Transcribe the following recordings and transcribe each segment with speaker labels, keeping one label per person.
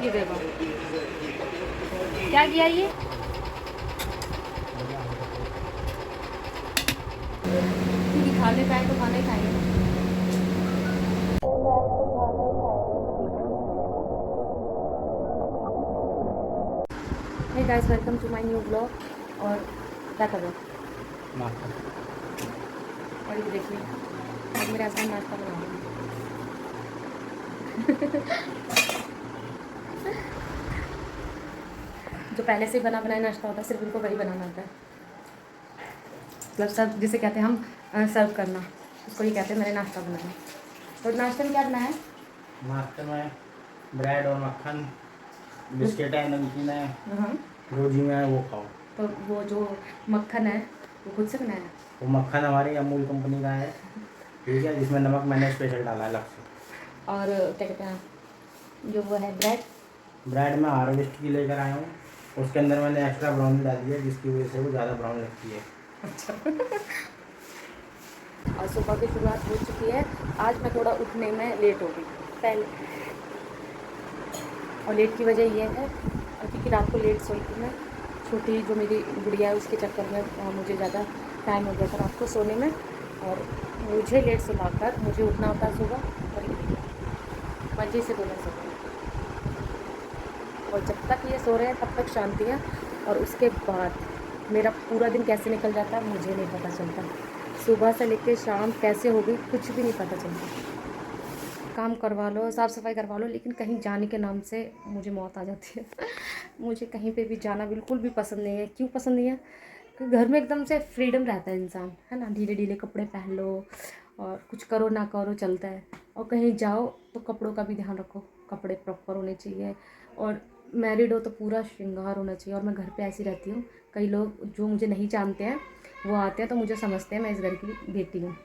Speaker 1: ये देखो क्या किया ये। क्योंकि खाने का है तो खाना ही खाएंगे। Hey guys, welcome to my new blog. और क्या कर रहे हो?
Speaker 2: नाश्ता।
Speaker 1: और ये देखिए, आज मेरे हस्बैंड नाश्ता बना रहे हैं। जो पहले से ही बना बनाया नाश्ता होता है, सिर्फ उनको वही बनाना होता है। मतलब सब जिसे कहते हैं हम सर्व करना, उसको ये कहते हैं मैंने नाश्ता बनाया। तो नाश्ते में क्या बनाया है?
Speaker 2: नाश्ते में ब्रेड और मक्खन, बिस्किट है, नमकीन है,
Speaker 1: हाँ।
Speaker 2: रोजी में है, वो खाओ।
Speaker 1: तो वो जो मक्खन है वो खुद से बनाया है?
Speaker 2: वो मक्खन हमारी अमूल कंपनी का है, ठीक है, जिसमें नमक मैंने स्पेशल डाला है अलग से।
Speaker 1: और क्या कहते हैं जो वो है
Speaker 2: ब्रेड में हार्वेस्ट की लेकर आया हूँ, उसके अंदर मैंने एक्स्ट्रा ब्राउन डाल दिया, जिसकी वजह से वो ज़्यादा ब्राउन लगती है।
Speaker 1: अच्छा। और सुबह की शुरुआत हो चुकी है। आज मैं थोड़ा उठने में लेट हो गई पहले, और लेट की वजह यह है क्योंकि रात को लेट सोई थी मैं। छोटी जो मेरी गुड़िया है उसके चक्कर में मुझे ज़्यादा टाइम हो गया था रात को सोने में, और मुझे लेट सुलाकर मुझे उठना होता है सुबह, और मर्जी से दोनों सोते हैं। और जब तक ये सो रहे हैं तब तक शांति है, और उसके बाद मेरा पूरा दिन कैसे निकल जाता है मुझे नहीं पता चलता। सुबह से लेकर शाम कैसे हो गई कुछ भी नहीं पता चलता। काम करवा लो, साफ़ सफाई करवा लो, लेकिन कहीं जाने के नाम से मुझे मौत आ जाती है। मुझे कहीं पे भी जाना बिल्कुल भी पसंद नहीं है। क्यों पसंद नहीं है? क्योंकि घर में एकदम से फ्रीडम रहता है इंसान, है ना। ढीले ढीले कपड़े पहन लो और कुछ करो ना करो चलता है। और कहीं जाओ तो कपड़ों का भी ध्यान रखो, कपड़े प्रॉपर होने चाहिए। और मैरिड हो तो पूरा श्रृंगार होना चाहिए। और मैं घर पे ऐसी रहती हूँ, कई लोग जो मुझे नहीं जानते हैं वो आते हैं तो मुझे समझते हैं मैं इस घर की बेटी हूँ।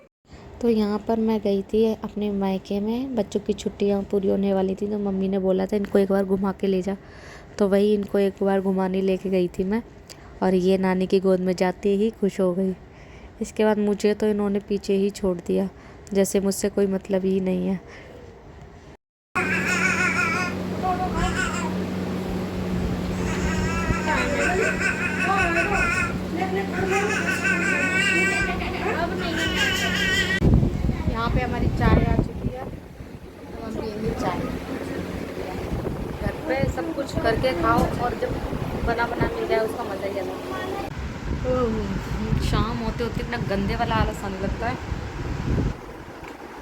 Speaker 3: तो यहाँ पर मैं गई थी अपने मायके में, बच्चों की छुट्टियाँ पूरी होने वाली थी तो मम्मी ने बोला था इनको एक बार घुमा के ले जा। तो वही इनको एक बार घुमाने लेके गई थी मैं, और ये नानी की गोद में जाते ही खुश हो गई। इसके बाद मुझे तो इन्होंने पीछे ही छोड़ दिया, जैसे मुझसे कोई मतलब ही नहीं है।
Speaker 1: यहाँ पे हमारी चाय आ चुकी है, तो हम पियेंगे चाय। घर पे सब कुछ करके खाओ और जब बना बना मिल जाए उसका मज़ा ही अलग है। शाम होते होते इतना गंदे वाला आलस आने लगता है।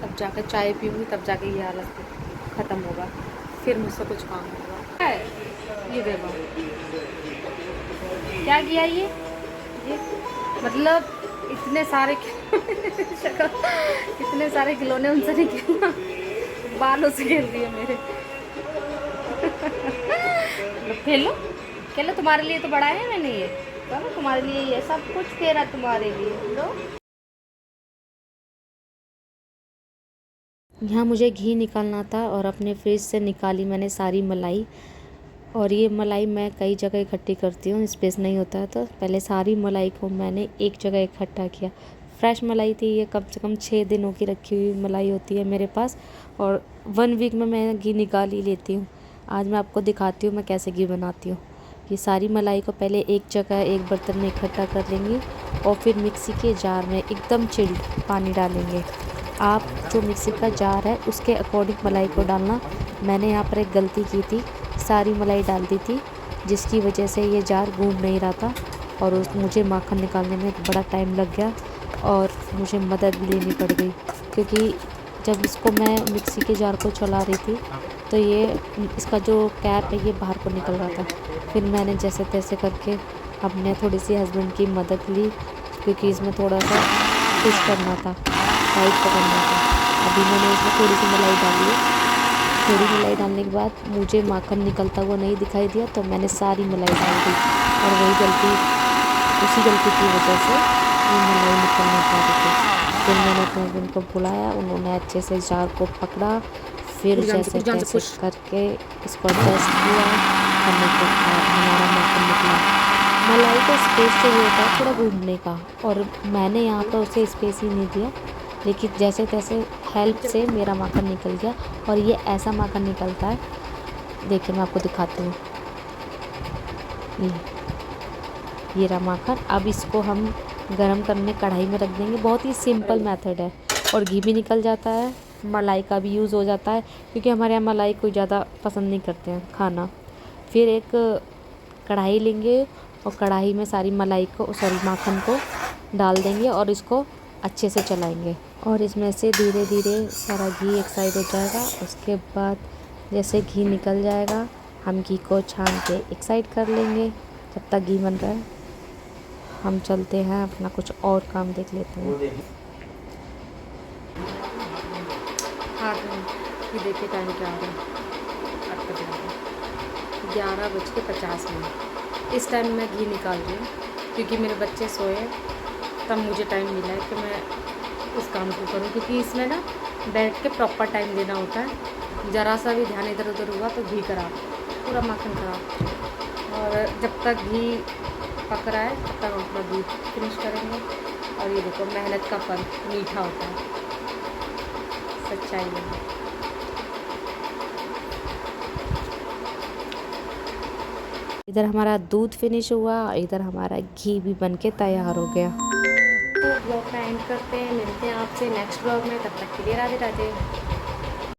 Speaker 1: तब जाकर चाय पीऊँगी, तब जाके ये आलस ख़त्म होगा, फिर मुझसे कुछ काम होगा। ये देखो क्या किया ये मतलब इतने सारे इतने सारे खिलौने उनसे नहीं खेलना, बालों से खेल दिए मेरे। खेलो खेलो, तुम्हारे लिए तो बड़ा है मैंने ये, चलो तुम्हारे लिए ये सब कुछ तेरा तुम्हारे लिए लो।
Speaker 3: यहाँ मुझे घी निकालना था और अपने फ्रिज से निकाली मैंने सारी मलाई। और ये मलाई मैं कई जगह इकट्ठी करती हूँ, स्पेस नहीं होता है तो पहले सारी मलाई को मैंने एक जगह इकट्ठा किया। फ्रेश मलाई थी ये, कम से कम 6 दिनों की रखी हुई मलाई होती है मेरे पास, और 1 वीक में मैं घी निकाल ही लेती हूँ। आज मैं आपको दिखाती हूँ मैं कैसे घी बनाती हूँ। ये सारी मलाई को पहले एक जगह एक बर्तन में इकट्ठा कर लेंगे, और फिर मिक्सी के जार में एकदम चिल पानी डालेंगे। आप जो मिक्सी का जार है उसके अकॉर्डिंग मलाई को डालना। मैंने यहाँ पर एक गलती की थी, सारी मलाई डाल दी थी, जिसकी वजह से ये जार घूम नहीं रहा था, और मुझे माखन निकालने में बड़ा टाइम लग गया, और मुझे मदद भी लेनी पड़ गई। क्योंकि जब इसको मैं मिक्सी के जार को चला रही थी तो ये इसका जो कैप है ये बाहर को निकल रहा था। फिर मैंने जैसे तैसे करके अपने थोड़ी सी हस्बैंड की मदद ली, क्योंकि इसमें थोड़ा सा पुश करना था, टाइट पकड़ना था। अभी मैंने इसमें थोड़ी सी मलाई डाली है। थोड़ी मलाई डालने के बाद मुझे माखन निकलता हुआ नहीं दिखाई दिया तो मैंने सारी मलाई डाल दी, और वही गलती, उसी गलती की वजह से ये मलाई निकलना चाह रही थी। फिर मैंने अपने हस्बैंड को बुलाया, उन्होंने अच्छे से जार को पकड़ा, फिर जैसे तैसे करके इसको एडजस्ट किया, करने के बाद हमारा माखन निकला। मलाई को स्पेस चाहिए होता है थोड़ा घूमने का, और मैंने यहाँ पर उसे स्पेस ही नहीं दिया, लेकिन जैसे तैसे हेल्प से मेरा माखन निकल गया। और ये ऐसा माखन निकलता है देखिए मैं आपको दिखाती हूँ। ये रहा माखन। अब इसको हम गरम करने कढ़ाई में रख देंगे। बहुत ही सिंपल मेथड है और घी भी निकल जाता है, मलाई का भी यूज़ हो जाता है, क्योंकि हमारे यहाँ मलाई कोई ज़्यादा पसंद नहीं करते हैं खाना। फिर एक कढ़ाई लेंगे और कढ़ाई में सारी मलाई को, सॉरी माखन को डाल देंगे और इसको अच्छे से चलाएंगे और इसमें से धीरे धीरे सारा घी एक साइड हो जाएगा। उसके बाद जैसे घी निकल जाएगा हम घी को छान के एक साइड कर लेंगे। जब तक घी बन रहा है हम चलते हैं अपना कुछ और काम देख लेते हैं। हाँ ये देखिए टाइम क्या हो रहा है, 11:50। इस टाइम मैं घी निकाल रही हूँ क्योंकि मेरे बच्चे सोए, तब मुझे टाइम मिला है कि मैं इस काम को करूँ, क्योंकि इसमें ना बैठ के प्रॉपर टाइम देना होता है। ज़रा सा भी ध्यान इधर उधर हुआ तो घी खराब, पूरा माखन खराब। और जब तक घी पक रहा है तब तक हम अपना दूध फिनिश करेंगे। और ये देखो मेहनत का फल मीठा होता है, सच्चाई है। इधर हमारा दूध फिनिश हुआ, इधर हमारा घी भी बनके तैयार हो गया। तो ब्लॉग का एंड करते हैं, मिलते हैं आपसे नेक्स्ट ब्लॉग में। तब तक के लिए राधे राधे।